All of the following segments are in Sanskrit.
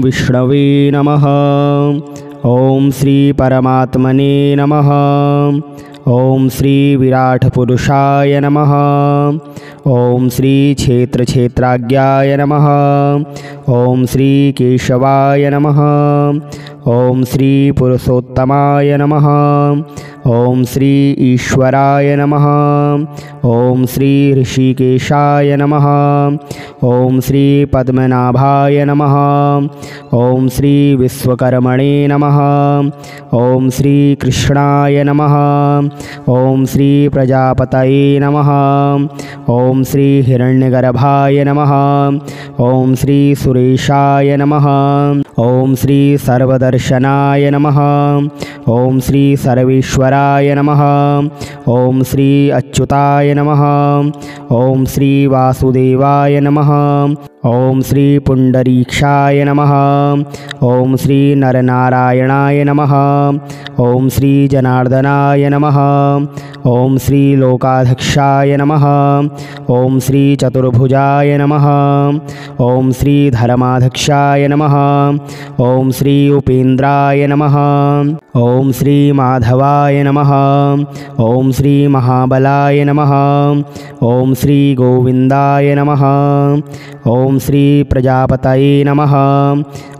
विष्णवे नमः। ॐ श्री परमात्मने नमः। ॐ श्री विराटपुरुषाय नमः। ॐ श्री क्षेत्रक्षेत्राज्ञाय नमः। ॐ श्री केशवाय नमः। ॐ श्री पुरुषोत्तमाय नमः। ॐ श्री ईश्वराय नमः। ॐ श्री ऋषिकेशाय नमः। ॐ श्री पद्मनाभाय नमः। ॐ श्री विश्वकर्मणे नमः। ॐ श्री कृष्णाय नमः। ॐ श्री प्रजापतये नमः। ॐ श्री हिरण्यगर्भाय नमः। ॐ श्री सुरेशाय नमः। ॐ श्री सर्वदर्शनाय नमः। ॐ श्री सर्वेश्वराय नमः। ॐ श्री अच्युताय नमः। ॐ श्री वासुदेवाय नमः। ॐ श्री पुण्डरीक्षाय नमः। ॐ श्री नरनारायणाय नमः। ॐ श्री जनार्दनाय नमः। ॐ श्री लोकाध्यक्षाय नमः। ॐ श्री चतुर्भुजाय नमः। ॐ श्री धर्माध्यक्षाय नमः। ॐ श्री उपेन्द्राय नमः। ॐ श्री माधवाय नमः। ॐ श्री महाबलाय नमः। ॐ श्री गोविन्दाय नमः। ॐ श्री प्रजापतये नमः।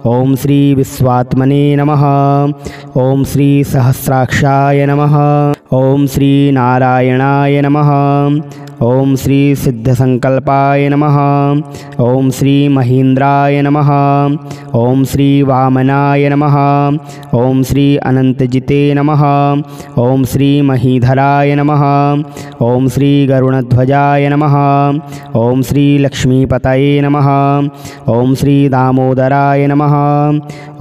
ॐ श्री विश्वात्मने नमः। ॐ श्री सहस्राक्षाय नमः। ॐ श्री नारायणाय नमः। ॐ श्री सिद्धसंकल्पाय नमः। ॐ श्री महेन्द्राय नमः। ॐ श्री वामनाय नमः। ॐ श्री अनन्तजिते नमः। ॐ श्री महीधराय नमः। ॐ श्री गरुणध्वजाय नमः। ॐ श्री लक्ष्मीपतये नमः। ॐ श्री दामोदराय नमः।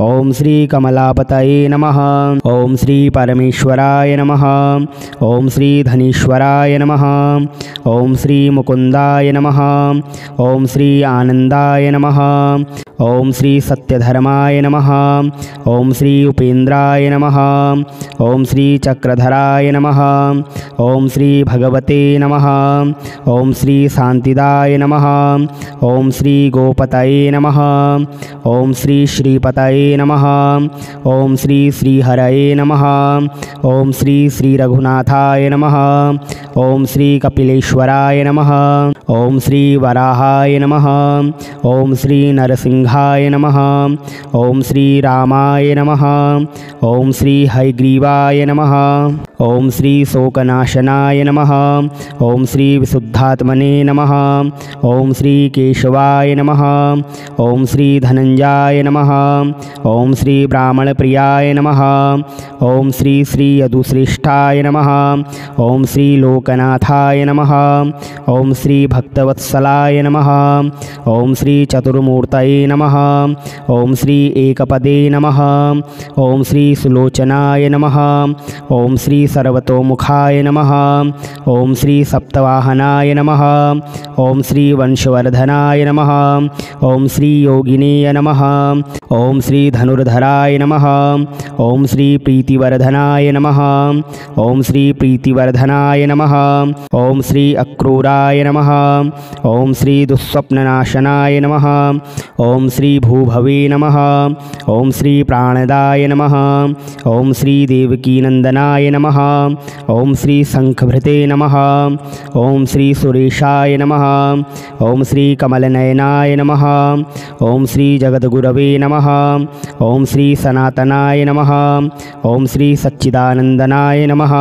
ॐ श्री कमलापतये नमः। ॐ श्री परमेश्वराय नमः। ॐ श्री धनीश्वराय नमः। ॐ श्री मुकुन्दाय नमः। ॐ श्री आनन्दाय नमः। ॐ श्री सत्यधर्माय नमः। ॐ श्री उपेन्द्राय नमः। ॐ श्री चक्रधराय नमः। ॐ श्री भगवते नमः। ॐ श्री शान्तिदाय नमः। ॐ श्री गोपतये नमः। ॐ श्री श्रीपतये नमः। ॐ श्री श्रीहरये नमः। ॐ श्री श्रीरघुनाथाय नमः। ॐ श्री कपिलेश्वराय नमः। ॐ श्री वराहाय नमः। ॐ श्री नरसिंहाय नमः। ॐ श्री रामाय नमः। ॐ श्री हयग्रीवाय नमः। ॐ श्री शोकनाशनाय नमः। ॐ श्री विशुद्धात्मने नमः। ॐ श्री केशवाय नमः। ॐ श्री धनञ्जयाय नमः। ॐ श्री ब्राह्मणप्रियाय नमः। ॐ श्री श्री यदुश्रेष्ठाय नमः। ॐ श्री लोकनाथाय नमः। ॐ श्री भक्तवत्सलाय नमः। ॐ श्री चतुर्मूर्तये नमः। ॐ श्री एकपदे नमः। ॐ श्री सुलोचनाय नमः। ॐ श्री सर्वतोमुखाय नमः। ॐ श्री सप्तवाहनाय नमः। ॐ श्री वंशवर्धनाय नमः। ॐ श्री योगिनेय नमः। ॐ श्री धनुर्धराय नमः। ॐ श्री प्रीतिवर्धनाय नमः। ॐ श्री प्रीतिवर्धनाय नमः। ॐ श्री अक्रूराय नमः। ॐ श्री दुःस्वप्ननाशनाय नमः। ॐ श्री भूभवे नमः। ॐ श्री प्राणदाय नमः। ॐ श्री देवकीनन्दनाय नमः। ॐ श्री शङ्खभृते नमः। ॐ श्री सुरेशाय नमः। ॐ श्री कमलनयनाय नमः। ॐ श्री जगद्गुरवे नमः। ॐ श्री सनातनाय नमः। ॐ श्री सच्चिदानन्दनाय नमः।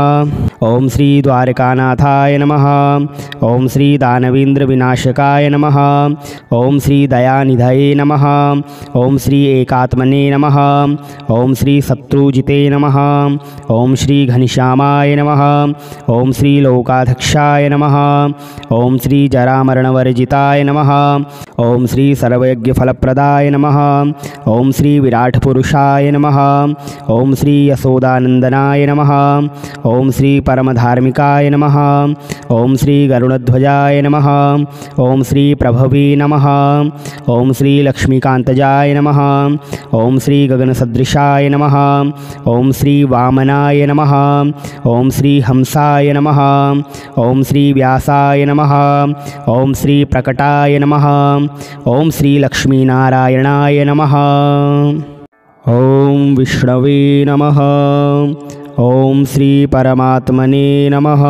ॐ श्री द्वारकानाथाय नमः। ॐ श्री दानवेन्द्रविनाशकाय नमः। ॐ श्री दयानिधये नमः। ॐ श्री एकात्मने नमः। ॐ श्री शत्रुजिते नमः। ॐ श्री घनश्यामाय नमः। ॐ श्री लोकाध्यक्षाय नमः। ॐ श्री जरामरणवर्जिताय नमः। ॐ श्री सर्वयज्ञफलप्रदाय नमः। ॐ श्री विराटपुरुषाय नमः। ॐ श्री यशोदानन्दनाय नमः। ॐ श्री परमधार्मिकाय नमः। ओम श्री गरुड़ध्वजाय नमः। ओम श्री प्रभवे नमः। ओम श्री लक्ष्मीकांतजाय नमः। ओम श्री गगनसदृशाय नमः। ओम श्री वामनाय नमः। ओम श्री हंसाय नमः। ओम श्री व्यासाय नमः। ओम श्री प्रकटाय नमः। ओम श्री लक्ष्मीनारायणाय नमः। ओम विष्णवे नमः। ओम श्री परमात्मने नमः।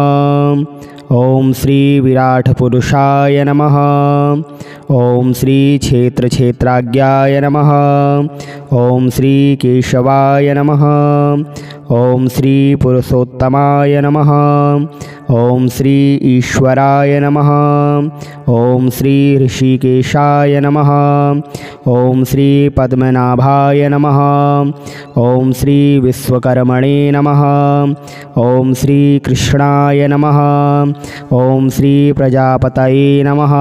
ओम श्री विराट पुरुषाय नमः। ओम श्री क्षेत्र क्षेत्राज्ञाय नमः। ओम श्री केशवाय नमः। ओम श्री पुरुषोत्तमाय नमः। ओम श्री ईश्वराय नमः। ओम श्री ऋषिकेशाय नमः। ओम श्री पद्मनाभाय नमः। ओम श्री विश्वकर्मणे नमः। ओम श्री कृष्णाय नमः। ओम श्री प्रजापतये नमः।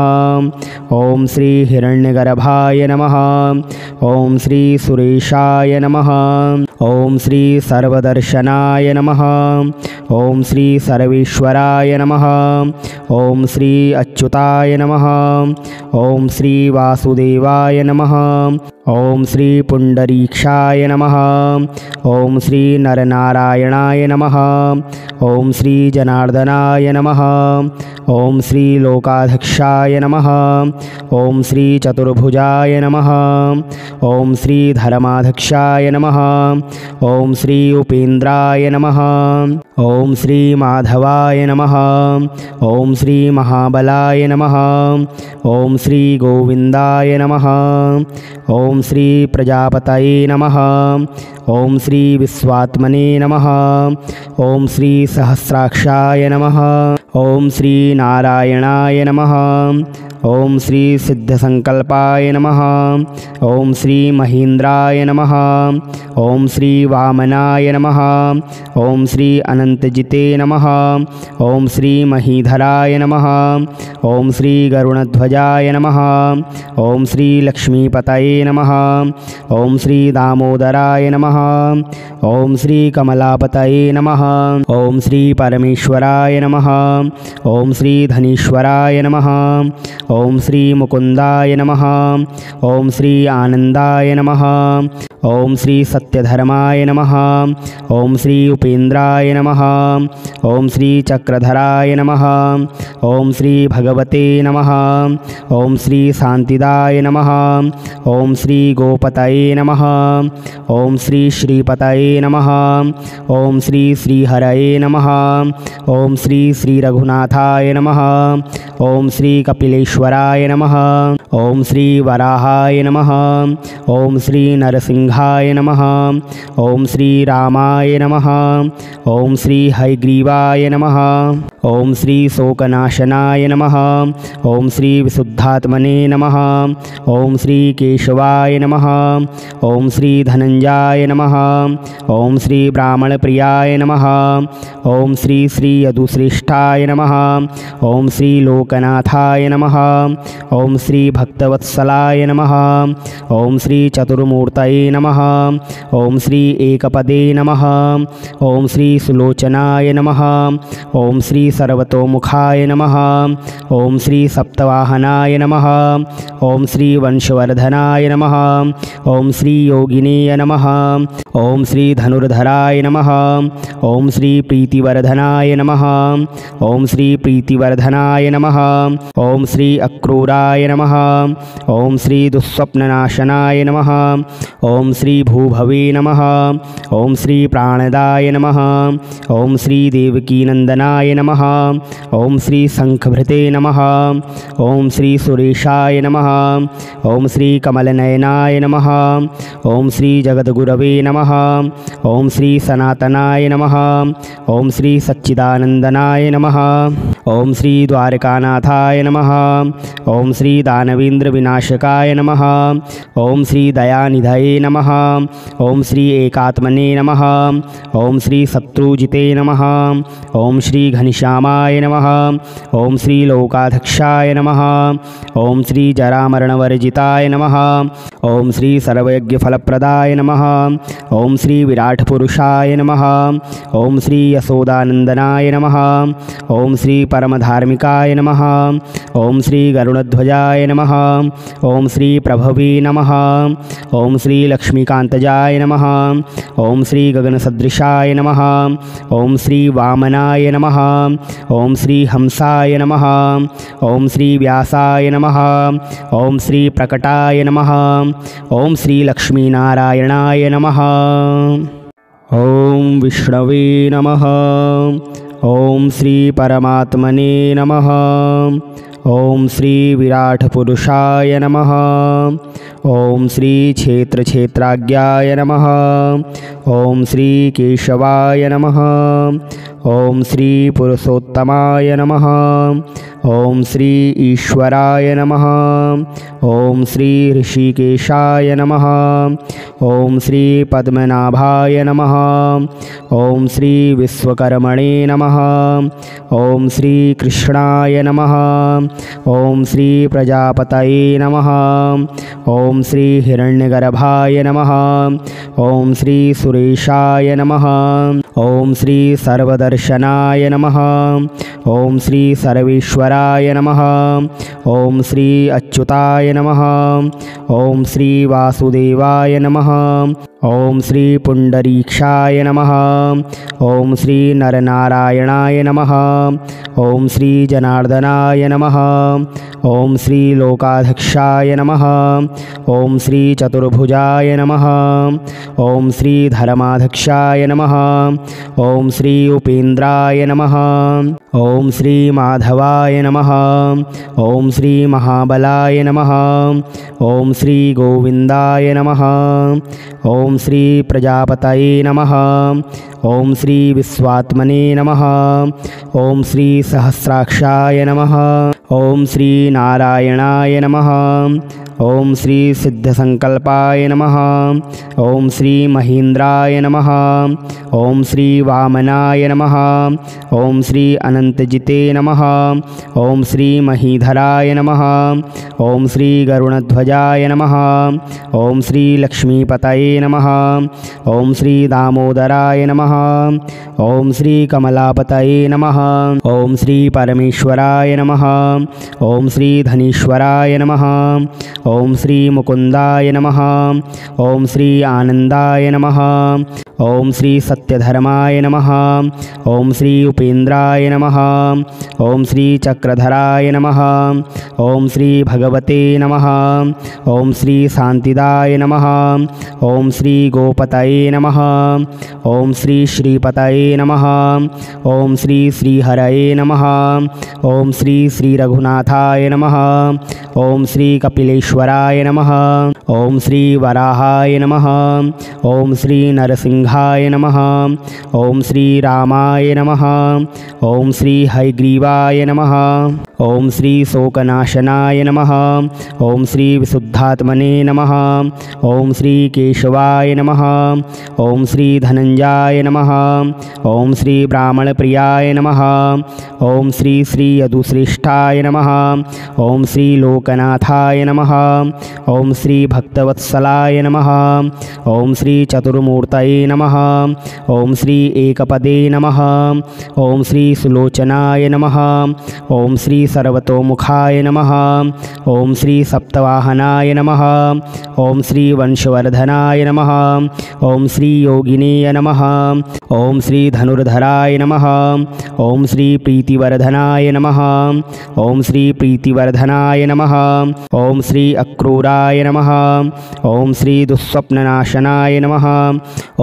ओम श्री हिरण्यगर्भाय नमः। ओम श्री सुरेशाय नमः। ओम श्री सर्वदर्शनाय नमः। ओम श्री सर्वेश्वराय नमः। ओम श्री अच्युताय नमः। ओम श्री वासुदेवाय नमः। ओम श्री पुंडरीक्षाय नमः। ओम श्री नरनारायणाय नमः। ओम श्री जनार्दनाय नमः। ओम श्री लोकाध्यक्षाय नमः। ओम श्री चतुर्भुजाय नमः। ओम श्री धर्माध्यक्षाय नमः। ओम श्री उपेन्द्राय नमः। ओम श्री माधवाय नमः। ओम श्री महाबलाय नमः। ओम श्री गोविंदाय नमः। ओम श्री प्रजापतये नमः। ओम श्री विश्वात्मने नमः। ओम श्री सहस्राक्षाय नमः। ओम श्री नारायणाय नमः। ओम श्री सिद्धसंकल्पाय नमः। ओम श्री महेन्द्राय नमः। ओम श्री वामनाय नमः। ओम श्री अनंतजिते नमः। ओम श्री महीधराय नमः। ओम श्री गरुड़ध्वजाय नमः। ओम श्री लक्ष्मीपतये नमः। ओम श्री दामोदराय नमः। ओम श्री कमलापतये नमः। ओम श्री परमेश्वराय नमः। ओम श्री धनीश्वराय नमः। ओम श्री मुकुंदाय नमः। ओम श्री आनंदाय नमः। ओम श्री सत्यधर्माय नमः। ओम श्री उपेन्द्राय नमः। ओम श्री चक्रधराय नमः। ओम श्री भगवते नमः। ओम श्री शांतिदाय नमः। ओम श्री गोपतये नमः। ओम श्री श्रीपतये नमः। ओम श्री श्रीहरये नमः। ओम श्री श्री रघुनाथाय नमः। ओम श्री कपिलेश्वराय नमः। ओम श्री वराहाय नमः। ओम श्री नरसिंहाय नमः। ओम श्री रामाय नमः। ओम श्री हयग्रीवाय नमः। ओम श्री शोकनाशनाय नमः। ओम श्री विशुद्धात्मने नमः। ओम श्री केशवाय नमः। ओम श्री धनंजयाय नमः। ओम श्री ब्राह्मणप्रियाय नमः। ओम श्री श्री यदुश्रेष्ठाय नमः। ओम श्री लोकनाथाय नमः। ओम श्री भक्तवत्सलाय नमः। ओम श्री चतुर्मूर्तये नमः। ओम श्री एकपदे नमः। ओम श्री सुलोचनाय नमः। ओम श्री सर्वतोमुखाय नमः। ओम श्री सप्तवाहनाय नमः। ओम श्री वंशवर्धनाय नमः। ओम श्री योगिनेय नमः। ओम श्री धनुर्धराय नमः। ओम श्री प्रीतिवर्धनाय नमः। ओम श्री प्रीतिवर्धनाय नमः। ओम श्री अक्रूराय नमः। ओम श्री दुःस्वप्ननाशनाय नमः। ओम श्री भूभवे नमः। ओम श्री प्राणदाय नमः। ओम श्री देवकीनंदनाय नमः। ओम श्री शंखभृते नमः। ओम श्री सुरेशाय नमः। ओम श्री कमलनयनाय नमः। ओम श्री जगद्गुरवे नमः। ओम श्री सनातनाय नमः। ओम श्री सच्चिदानंदनाय नमः। ओम श्री द्वारकानाथाय नमः। ओम श्री दानवेंद्र विनाशकाय नमः। ओम श्री दयानिधये नमः। ओम श्री एकात्मने नमः। ओम श्री शत्रुजिते नमः। ओम श्री घनश्यामाय नमः। ओम श्री लोकाध्यक्षाय नमः। ओम श्री जरामरणवर्जिताय नमः। ओम श्री सर्वयज्ञफलप्रदाय नमः। ओम श्री विराटपुरुषाय नमः। ओम श्री यशोदानंदनाय नमः। ओम श्री परमधार्मिकाय नमः। ओम श्री गरुणध्वजाय नमः। ओम श्री प्रभवे नमः। ओम श्री लक्ष्मीकांतजाय नमः। ओम श्री गगनसदृशाय नमः। ओम श्री वामनाय नमः। ओम श्री हंसाय नमः। ओम श्री व्यासाय नमः। ओम श्री प्रकटाय नमः। ओम श्री लक्ष्मीनारायणाय नमः। ओम विष्णवे नमः। ओम श्री परमात्मने नमः। ओम श्री विराटपुरुषाय नमः। ओम श्री क्षेत्रक्षेत्राज्ञाय नमः। ओम श्री केशवाय नमः। ओम श्री पुरुषोत्तमाय नमः। ओम श्री ईश्वराय नमः। ओम श्री ऋषिकेशाय नमः। ओम श्री पद्मनाभाय नमः। ओम श्री विश्वकर्मणे नमः। ओम श्री कृष्णाय नमः। ओम श्री प्रजापतये नमः। ओम श्री हिरण्यगर्भाय नमः। ओम श्री सुरेशाय नमः। ओम श्री सर्वदर्शनाय नमः। ओम श्री सर्वेश्वराय नमः। ओम श्री अच्युताय नमः। ओम श्री वासुदेवाय नमः। ओम श्री पुंडरीक्षाय नमः। ओम श्री नरनारायणाय नमः। ओम श्री जनार्दनाय नमः। ओम श्री लोकाध्यक्षाय नमः। ओम श्री चतुर्भुजाय नमः। ओम श्री धर्माध्यक्षाय नमः। ओम श्री उपेन्द्राय नमः। ओम श्री माधवाय नमः। ओम श्री महाबलाय नमः। ओम श्री गोविंदाय नमः। ओम श्री प्रजापतये नमः। ओम श्री विश्वात्मने नमः। ओम श्री सहस्राक्षाय नमः। ओम श्री नारायणाय नमः। ओम श्री सिद्धसंकल्पाय नमः। ओम श्री महेन्द्राय नमः। ओम श्री वामनाय नमः। ओम श्री अनंतजिते नमः। ओम श्री महीधराय नमः। ओम श्री गरुणध्वजाय नमः। ओम श्री लक्ष्मीपतये नमः। ओम श्री दामोदराय नमः। ओम श्री कमलापतये नमः। ओम श्री परमेश्वराय नमः। ओम श्री धनीश्वराय नमः। ओम श्री मुकुंदाय नमः। ओम श्री आनंदाय नमः। ओम श्री सत्यधर्माय नमः। ओम श्री उपेन्द्राय नमः। ओम श्री चक्रधराय नमः। ओम श्री भगवते नमः। ओम श्री शांतिदाय नमः। ओम श्री गोपतये नमः। ओम श्री श्रीपतये नमः। ओम श्री श्रीहरये नमः। ओम श्री श्री रघुनाथाय नमः। ओम श्री कपिलेश्वराय नमः। ओम श्री वराहाय नमः। ओम श्री नरसिंहाय नमः। ओम श्री रामाय नमः। ओम श्री हयग्रीवाय नमः। ओम श्री शोकनाशनाय नमः। ओम श्री विशुद्धात्मने नमः। ओम श्री केशवाय नमः। ओम श्री धनंजाय नमः। ओम श्री ब्राह्मणप्रियाय नमः। ओम श्री श्री यदुश्रेष्ठाय नमः। ओम श्री लोकनाथाय नमः। ओम श्री भक्तवत्सलाय नमः। ओम श्री चतुर्मूर्तये नमः। ओम श्री एकपदे नमः। ओम श्री सुलोचनाय नमः। ओम श्री सर्वतोमुखाय नमः। ओम श्री सप्तवाहनाय नमः। ओम श्री वंशवर्धनाय नमः। ओम श्री योगिनेय नमः। ओम श्री धनुर्धराय नमः। ओम श्री प्रीतिवर्धनाय नमः। ओम श्री प्रीतिवर्धनाय नमः। ओम श्री अक्रूराय नमः। ओम श्री दुःस्वप्ननाशनाय नमः।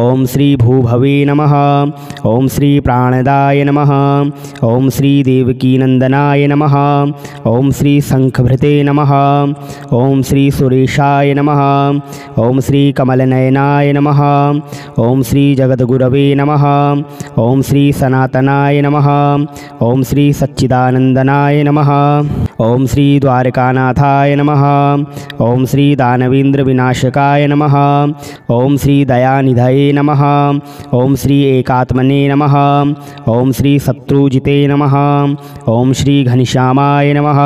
ओम श्री भूभवे नमः। ओम श्री प्राणदाय नमः। ओम श्री देवकीनंदनाय नमः। ओम श्री शंखभृते नमः। ओम श्री सुरेशाय नमः। ओम श्री कमलनयनाय नमः। ओम श्री जगद्गुरवे नमः। ओम श्री सनातनाय नमः। ओम श्री सच्चिदानंदनाय नमः। ओम श्री द्वारकानाथाय नमः। ओम श्री दानवेंद्र विनाशकाय नमः। ओम श्री दयानिधये नमः। ओम श्री एकात्मने नमः। ओम श्री शत्रुजिते नमः। ओम श्री घनश्यामाय नमः।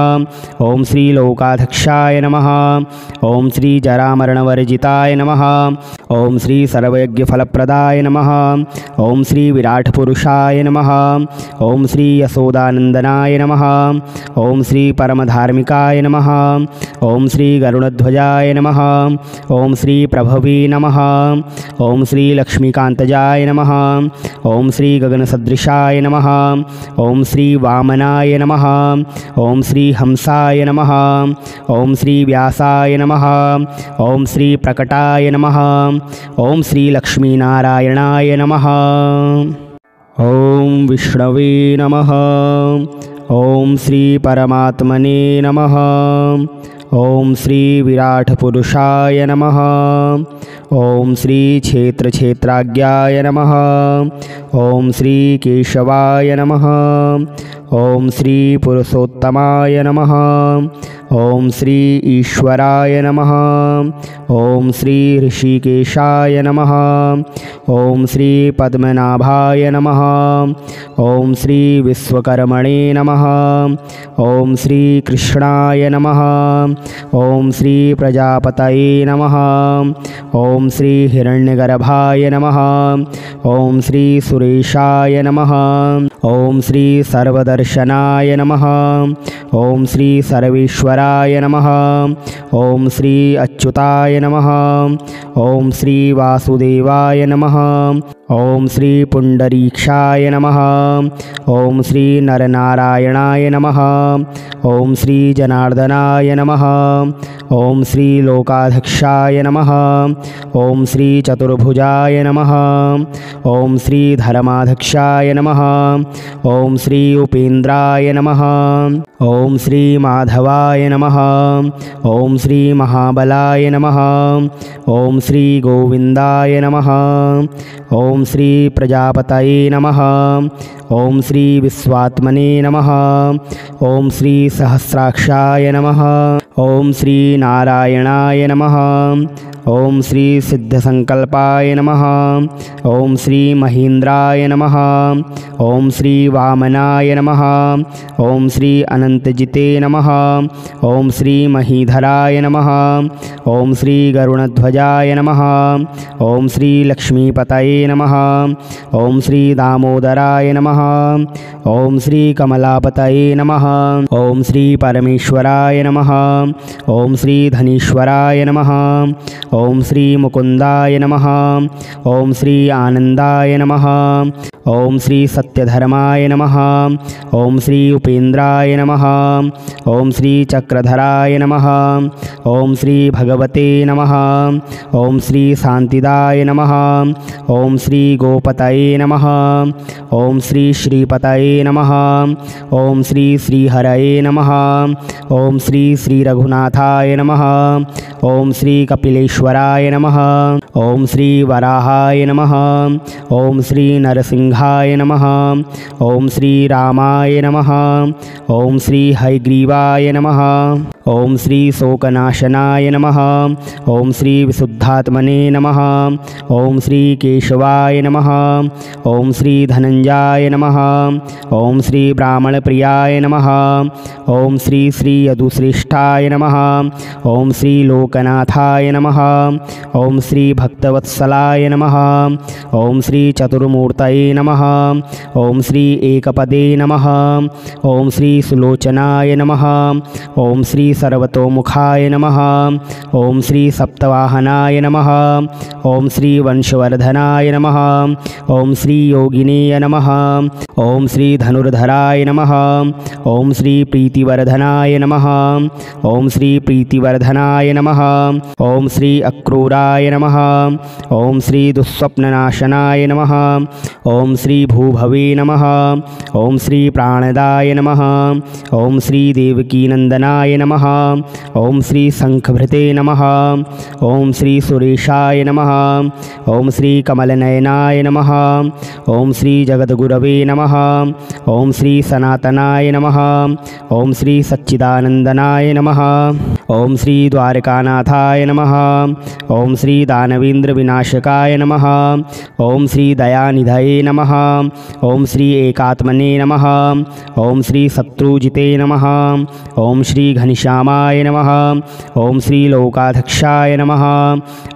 ओम श्री लोकाध्यक्षाय नमः। ओम श्री जरामरणवर्जिताय नमः। ओम श्री सर्वयज्ञफलप्रदाय नमः। ओम श्री विराट पुरुषाय नमः। ओम श्री यशोदानंदनाय नमः। ओम श्री परमधार्मिकाय नमः। ओम श्री गरुणध्वजाय नमः। ओम श्री प्रभवे नमः। ओम श्री लक्ष्मीकांतजाय नमः। ओम श्री गगनसदृशाय नमः। ओम श्री वामनाय नमः। ओम श्री हंसाय नमः। ओम श्री व्यासाय नमः। ओम श्री प्रकटाय नमः। ओम श्री लक्ष्मीनारायणाय नमः। ओम विष्णवे नमः। ओम श्री परमात्मने नमः। ओम श्री विराट पुरुषाय नमः। ओम श्री क्षेत्रक्षेत्राज्ञाय नमः। ओम श्री केशवाय नमः। ओम श्री पुरुषोत्तमाय नमः। ओम श्री ईश्वराय नमः। ओम श्री ऋषिकेशाय नमः। ओम श्री पद्मनाभाय नमः। ओम श्री विश्वकर्मणे नमः। ओम श्री कृष्णाय नमः। ओम श्री प्रजापतये नमः। ओम श्री हिरण्यगर्भाय नमः। ओम श्री सुरेशाय नमः। ओम श्री सर्वदर्शनाय नमः। ओम श्री सर्वेश्वराय नमः। ओम श्री अच्युताय नमः। ओम श्री वासुदेवाय नमः। ओम श्री पुंडरीक्षाय नमः। ओम श्री नरनारायणाय नमः। ओम श्री जनार्दनाय नमः। ओम श्री लोकाध्यक्षाय नमः। ओम श्री चतुर्भुजाय नमः। ओम श्री धर्माध्यक्षाय नमः। ओम श्री उपेन्द्राय नमः। ओम श्री माधवाय नमः। ओम श्री महाबलाय नमः। ओम श्री गोविंदाय नमः। ओम श्री प्रजापतये नमः। ओम श्री विश्वात्मने नमः। ओम श्री सहस्राक्षाय नमः। ओम श्री नारायणाय नमः। ओम श्री सिद्धसंकल्पाय नमः। ओम श्री महेंद्राय नमः। ओम श्री वामनाय नमः। ओम श्री अनंतजिते नमः। ओम श्री महीधराय नमः। ओम श्री गरुणध्वजाय नमः। ओम श्री लक्ष्मीपतये नमः। ओम श्री दामोदराय नमः। ओम श्री कमलापतये नमः। ओम श्री परमेश्वराय नमः। ओम श्री धनीश्वराय नमः। ओम श्री मुकुंदाय नमः। ओम श्री आनंदाय नमः। ओम श्री सत्यधर्माय नमः। ओम श्री उपेन्द्राय नमः। ओम श्री चक्रधराय नमः। ओम श्री भगवते नमः। ओम श्री शांतिदाय नमः। ओम श्री गोपतये नमः। ओम श्री श्रीपतये नमः। ओम श्री श्रीहरये नमः। ओम श्री श्री रघुनाथाय नमः। ओम श्री कपिलेश्वराय नमः। ओम श्री वराहाय नमः। ओम श्री नरसिंहाय नमः। ओम श्री रामाय नमः। ओम श्री हयग्रीवाय नमः। ओम श्री शोकनाशनाय नमः। ओम श्री विशुद्धात्मने नमः। ओम श्री केशवाय नमः। ओम श्री धनंजयाय नमः। ओम श्री ब्राह्मणप्रियाय नमः। ओम श्री श्री यदुश्रेष्ठाय नमः। ओम श्री लोकनाथाय नमः। ओम श्री भक्तवत्सलाय नमः। ओम श्री चतुर्मूर्तये नमः। ओम श्री एकपदे नमः। ओम श्री सुलोचनाय नमः। ओम श्री सर्वतोमुखाय नमः। ओम श्री सप्तवाहनाय नमः। ओम श्री वंशवर्धनाय नमः। ओम श्री योगिनेय नमः। ओम श्री धनुर्धराय नमः। ओम श्री प्रीतिवर्धनाय नमः। ओम श्री प्रीतिवर्धनाय नमः। ओम श्री अक्रूराय नमः। ओम श्री दुःस्वप्ननाशनाय नमः। ओम ओम श्री भूभवे नमः। ओम श्री प्राणदाय नमः। ओम श्री देवकीनंदनाय नमः। ओम श्री शंखभृते नमः। ओम श्री सुरेशाय नमः। ओम श्री कमलनयनाय नमः। ओम श्री जगद्गुरवे नमः। ओम श्री सनातनाय नमः। ओम श्री सच्चिदानंदनाय नमः। ओम श्री द्वारकानाथाय नमः। ओम श्री दानवेंद्र विनाशकाय नमः। ओम श्री दयानिधये नमः। ओम श्री एकात्मने नमः। ओम श्री शत्रुजिते नमः। ओम श्री घनश्यामाय नमः। ओम श्री लोकाध्यक्षाय नमः।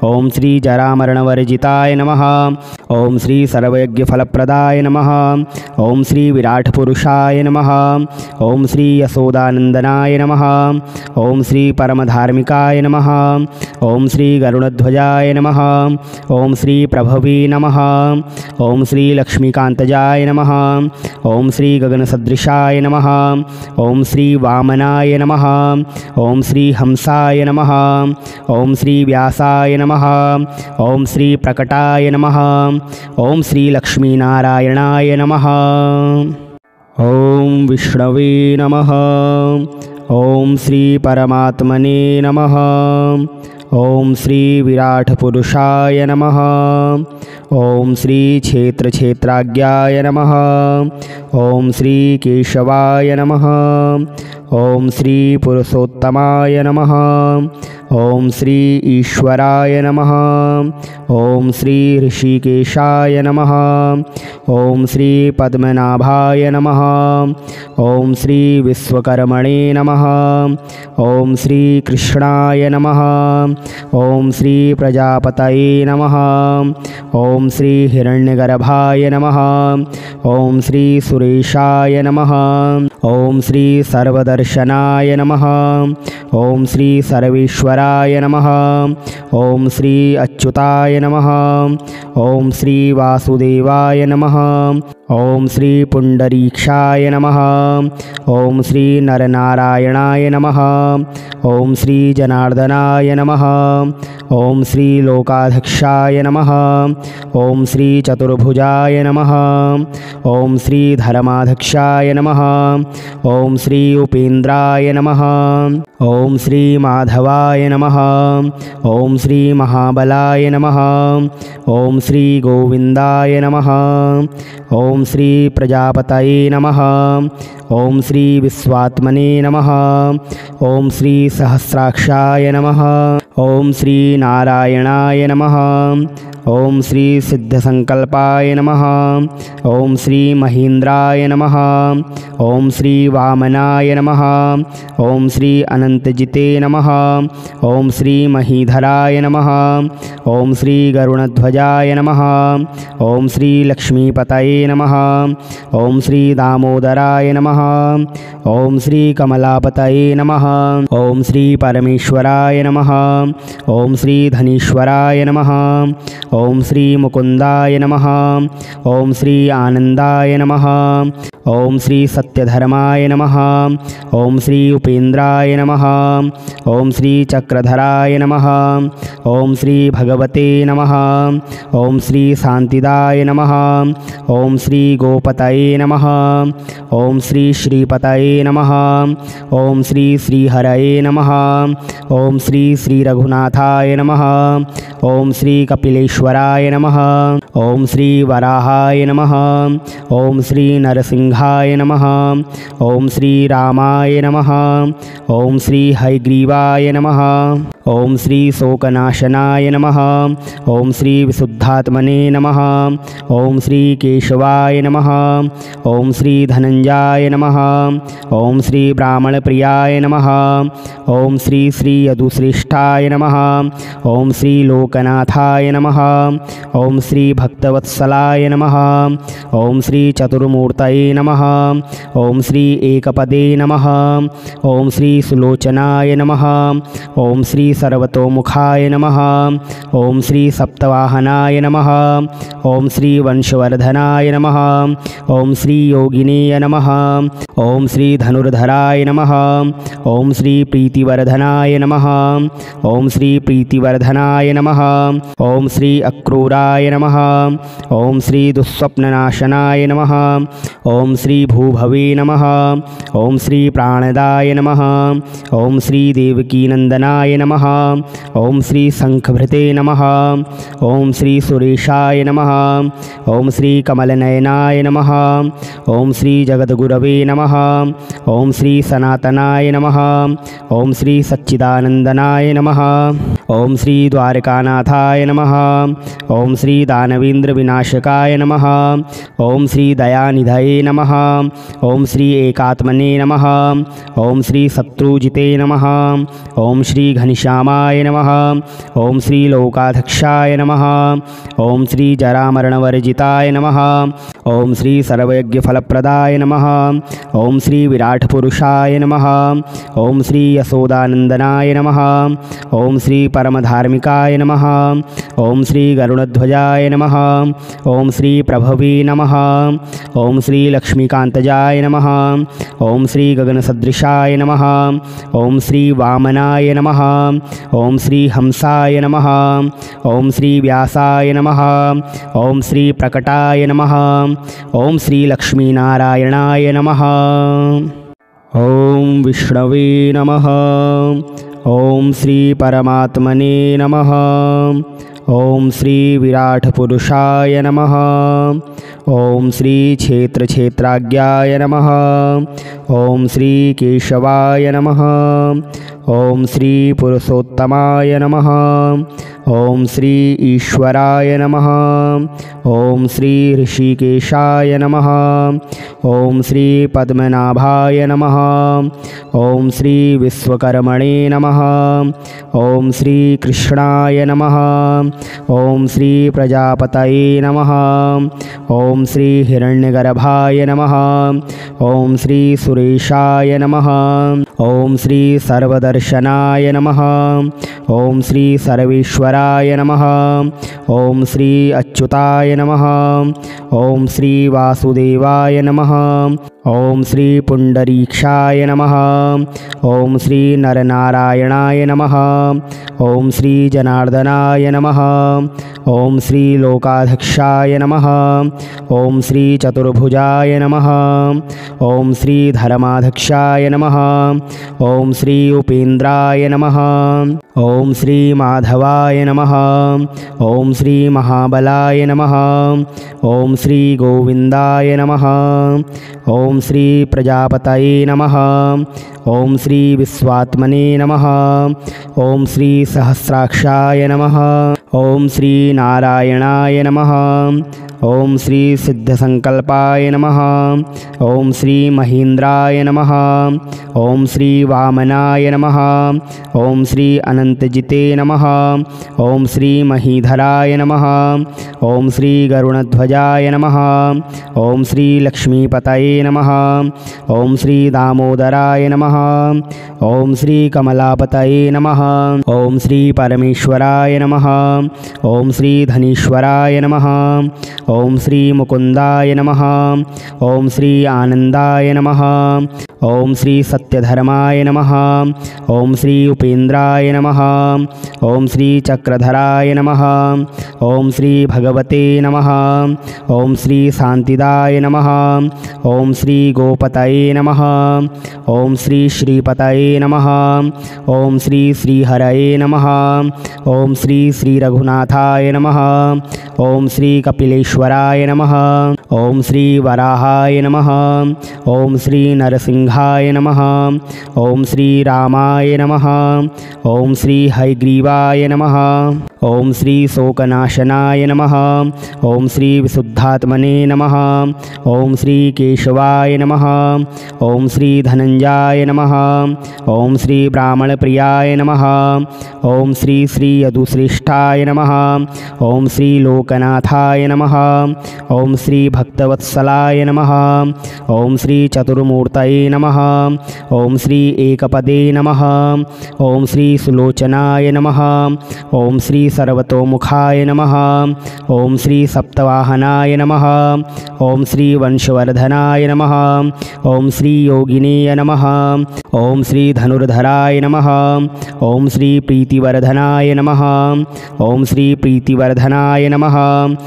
ओम श्री जरामरणवर्जिताय नमः। ओम श्री सर्वयज्ञफलप्रदाय नमः। ओम श्री विराटपुरुषाय नमः। ओम श्री यशोदानंदनाय नमः। ओम श्री परमधार्मिकाय नमः। ओम श्री गरुणध्वजाय नमः। ओम श्री प्रभवे नमः। ओम श्री लक्ष्मीकांतजाय नमः। ओम श्री गगनसदृशाय नमः। ओम श्री वामनाय नमः। ओम श्री हंसाय नमः। ओम श्री व्यासाय नमः। ओम श्री प्रकटाय नमः। ओम श्री लक्ष्मीनारायणाय नमः। ओम विष्णवे नमः। ओम श्री परमात्मने नमः। ओम श्री विराटपुरुषाय नमः। ओम श्री क्षेत्रक्षेत्राज्ञाय नमः। ओम श्री केशवाय नमः। ओम श्री पुरुषोत्तमाय नमः। ओम श्री ईश्वराय नमः। ओम श्री ऋषिकेशाय नमः। ओम श्री पद्मनाभाय नमः। ओम श्री विश्वकर्मणे नमः। ओम श्री कृष्णाय नमः। ओम श्री प्रजापतये नमः। ओम श्री हिरण्यगर्भाय नमः। ओम श्री सुरेशाय नमः। ओम श्री सर्वदर्शनाय नमः। ओम श्री सर्वेश्वराय नमः। ओम श्री अच्युताय नमः। ओम श्री वासुदेवाय नमः। ओम श्री पुंडरीक्षाय नमः। ओम श्री नरनारायणाय नमः। ओम श्री जनार्दनाय नमः। ओम श्री लोकाध्यक्षाय नमः। ओम श्री चतुर्भुजाय नमः। ओम श्री धर्माध्यक्षाय नमः। ओम श्री उपेन्द्राय नमः। ओम श्री माधवाय नमः। ओम श्री महाबलाय नमः। ओम श्री गोविंदाय नमः। ओम श्री प्रजापतये नमः। ओम श्री विश्वात्मने नमः। ओम श्री सहस्राक्षाय नमः। ओम श्री नारायणाय नमः। ओम श्री सिद्धसंकल्पाय नमः। ओम श्री महेन्द्राय नमः। ओम श्री वामनाय नमः। ओम श्री अनंतजिते नमः। ओम श्री महीधराय नमः। ओम श्री गरुणध्वजाय नमः। ओम श्री लक्ष्मीपतये नमः। ओम श्री दामोदराय नमः। ओम श्री कमलापतये नमः। ओम श्री परमेश्वराय नमः। ओम श्री धनीश्वराय नमः। ओम श्री मुकुंदाय नमः। ओम श्री आनंदाय नमः। ओम श्री सत्यधर्माय नमः। ओम श्री उपेन्द्राय नमः। ओम श्री चक्रधराय नमः। ओम श्री भगवते नमः। ओम श्री शांतिदाय नमः। ओम श्री गोपतये नमः। ओम श्री श्रीपतये नमः। ओम श्री श्रीहरये नमः। ओम श्री श्री रघुनाथाय नमः। ओम श्री कपिलेश्वराय नमः। ओम श्री वराहाय नमः। ओम श्री नरसिंहाय नमः। ओम श्री रामाय नमः। ओम श्री हयग्रीवाय नमः। ओम श्री शोकनाशनाय नमः। ओम श्री विशुद्धात्मने नमः। ओम श्री केशवाय नमः। ओम श्री धनंजाय नमः। ओम श्री ब्राह्मणप्रियाय नमः। ओम श्री श्री यदुश्रेष्ठाय नमः। ओम श्री लोकनाथाय नमः। ओम श्री भक्तवत्सलाय नमः। ओम श्री चतुर्मूर्तये नमः। ओम श्री एकपदे नमः। ओम श्री सुलोचनाय नमः। ओम श्री सर्वतोमुखाय नमः। ओम श्री सप्तवाहनाय नमः। ओम श्री वंशवर्धनाय नमः। ओम श्री योगिनेय नमः। ओम श्री धनुर्धराय नमः। ओम श्री प्रीतिवर्धनाय नमः। ओम श्री प्रीतिवर्धनाय नमः। ओम श्री अक्रूराय नमः। ओम श्री दुःस्वप्ननाशनाय नमः। ओम श्री भूभवे नमः। ओम श्री प्राणदाय नमः। ओम श्री देवकीनंदनाय नमः। ओम श्री शंखभृते नमः। ओम श्री सुरेशाय नमः। ओम श्री कमलनयनाय नमः। ओम श्री जगद्गुरवे नमः। ओम श्री सनातनाय नमः। ओम श्री सच्चिदानंदनाय नमः। ओम श्री द्वारकानाथाय नमः। ओम श्री दानवेंद्र विनाशकाय नमः। ओम श्री दयानिधये नमः। ओम श्री एकात्मने नमः। ओम श्री शत्रुजिते नमः। ओम श्री घनश्यामाय नमः। ओम श्री लोकाध्यक्षाय नमः। ओम श्री जरामरणवर्जिताय नमः। ओम श्री सर्वयज्ञफलप्रदाय नमः। ओम श्री विराट पुरुषाय नमः। ओम श्री यशोदानंदनाय नमः। ओम श्री परमधार्मिकाय नमः। ओम श्री गरुड़ध्वजाय नमः। ओम श्री प्रभवे नमः। ओम श्री लक्ष्मीकांतजाय नमः। ओम श्री गगनसदृशाय नमः। ओम श्री वामनाय नमः। ओम श्री हंसाय नमः। ओम श्री व्यासाय नमः। ओम श्री प्रकटाय नमः। ओम श्री लक्ष्मीनारायणाय नमः। ओम विष्णवे नमः। ओम श्री परमात्मने नमः। ओम श्री विराट पुरुषाय नमः। ओम श्री क्षेत्रक्षेत्राज्ञाय नमः। ओम श्री केशवाय नमः। ओम श्री पुरुषोत्तमाय नमः। ओम श्री ईश्वराय नमः। ओम श्री ऋषिकेशाय नमः। ओम श्री पद्मनाभाय नमः। ओम श्री विश्वकर्मणे नमः। ओम श्री कृष्णाय नमः। ओम श्री प्रजापतये नमः। ओम श्री हिरण्यगर्भाय नमः। ओम श्री सुरेशाय नमः। ओम श्री सर्वदर्शनाय नमः। ओम श्री सर्वेश्वराय नमः। ओम श्री अच्युताय नमः। ओम श्री वासुदेवाय नमः। ओम श्री पुंडरीक्षाय नमः। ओम श्री नरनारायणाय नमः। ओम श्री जनार्दनाय नमः। ओम श्री लोकाध्यक्षाय नमः। ओम श्री चतुर्भुजाय नमः। ओम श्री धर्माध्यक्षाय नमः। ओम श्री उपेन्द्राय नमः। ओम श्री माधवाय नमः। ओम श्री महाबलाय नमः। ओम श्री गोविंदाय नमः। ओम श्री प्रजापतये नमः। ओम श्री विश्वात्मने नमः। ओम श्री सहस्राक्षाय नमः। ओम श्री नारायणाय नमः। ओम श्री सिद्धसंकल्पाय नमः। ओम श्री महेन्द्राय नमः। ओम श्री वामनाय नमः। ओम श्री अनंतजिते नमः। ओम श्री महीधराय नमः। ओम श्री गरुड़ध्वजाय नमः। ओम श्री लक्ष्मीपतये नमः। ओम श्री दामोदराय नमः। ओम श्री कमलापतये नमः। ओम श्री परमेश्वराय नमः। ओम श्री धनीश्वराय नमः। ओम श्री मुकुंदाय नमः। ओम श्री आनंदाय नमः। ओम श्री सत्यधर्माय नमः। ओम श्री उपेन्द्राय नमः। ओम श्री चक्रधराय नमः। ओम श्री भगवते नमः। ओम श्री शांतिदाय नमः। ओम श्री गोपतये नमः। ओम श्री श्रीपतये नमः। ओम श्री श्रीहरये नमः। ओम श्री श्री रघुनाथाय नमः। ओम श्री कपिलेश्वराय नमः। ओम श्री वराहाय नमः। ओम श्री नरसिंहाय नमः। ओम श्री रामाय नमः। ओम श्री हयग्रीवाय नमः। ओम श्री शोकनाशनाय नमः। ओम श्री विशुद्धात्मने नमः। ओम श्री केशवाय नमः। ओम श्री धनंजाय नमः। ओम श्री ब्राह्मणप्रियाय नमः। ओम श्री श्री यदुश्रेष्ठाय नमः। ओम श्री लोकनाथाय नमः। ओम श्री भक्तवत्सलाय नमः। ओम श्री चतुर्मूर्तये नमः। ओम श्री एकपदे नमः। ओम श्री सुलोचनाय नमः। ओम श्री सर्वतोमुखाय नमः। ओम श्री सप्तवाहनाय नमः। ओम श्री वंशवर्धनाय नमः। ओम श्री योगिनीय नमः। ओम श्री धनुर्धराय नमः। ओम श्री प्रीतिवर्धनाय नमः। ओम श्री प्रीतिवर्धनाय नमः।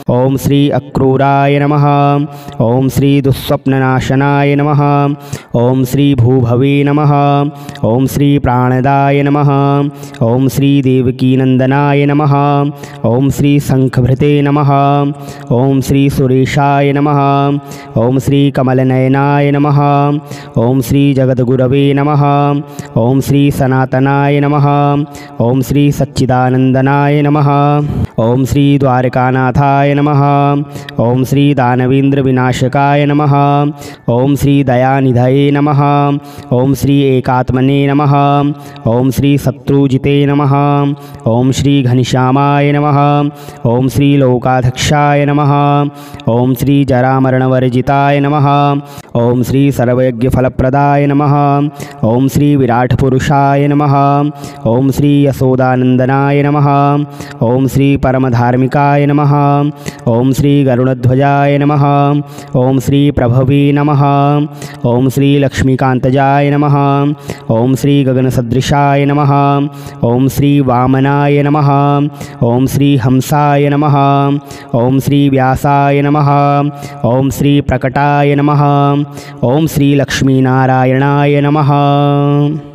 ओम श्री अक्रूराय नमः। ओम श्री दुःस्वप्ननाशनाय नमः। ओम श्री भूभवे नमः। ओम श्री प्राणदाय नमः। ओम श्री देवकीनंदनाय नमः। ओम श्री शंखभृते नमः। ओम श्री सुरेशाय नमः। ओम श्री कमलनयनाय नमः। ओम श्री जगद्गुरवे नमः। ओम श्री सनातनाय नमः। ओम श्री सच्चिदानंदनाय नमः। ओम श्री द्वारकानाथाय नमः। ओम श्री दानवेंद्र विनाशकाय नमः। ओम श्री दयानिधये नमः। ओम श्री एकात्मने नमः। ओम श्री शत्रुजिते नमः। ओम श्री घनश्यामाय नमः। ओम श्री लोकाध्यक्षाय नमः। ओम श्री जरामरणवर्जिताय नमः। ओम श्री सर्वयज्ञफलप्रदाय नमः। ओम श्री विराटपुरुषाय नमः। ओम श्री यशोदानंदनाय नमः। ओम श्री परमधार्मिकाय नमः। ओम श्री गरुणध्वजाय नमः। ओम श्री प्रभवे नमः। ओम श्री लक्ष्मीकांतजाय नमः। ओम श्री गगनसदृशाय नमः। ओम श्री वामनाय नमः। ओम श्री हंसाय नमः। ओम श्री व्यासाय नमः। ओम श्री प्रकटाय नमः। ओम श्री लक्ष्मीनारायणाय नमः।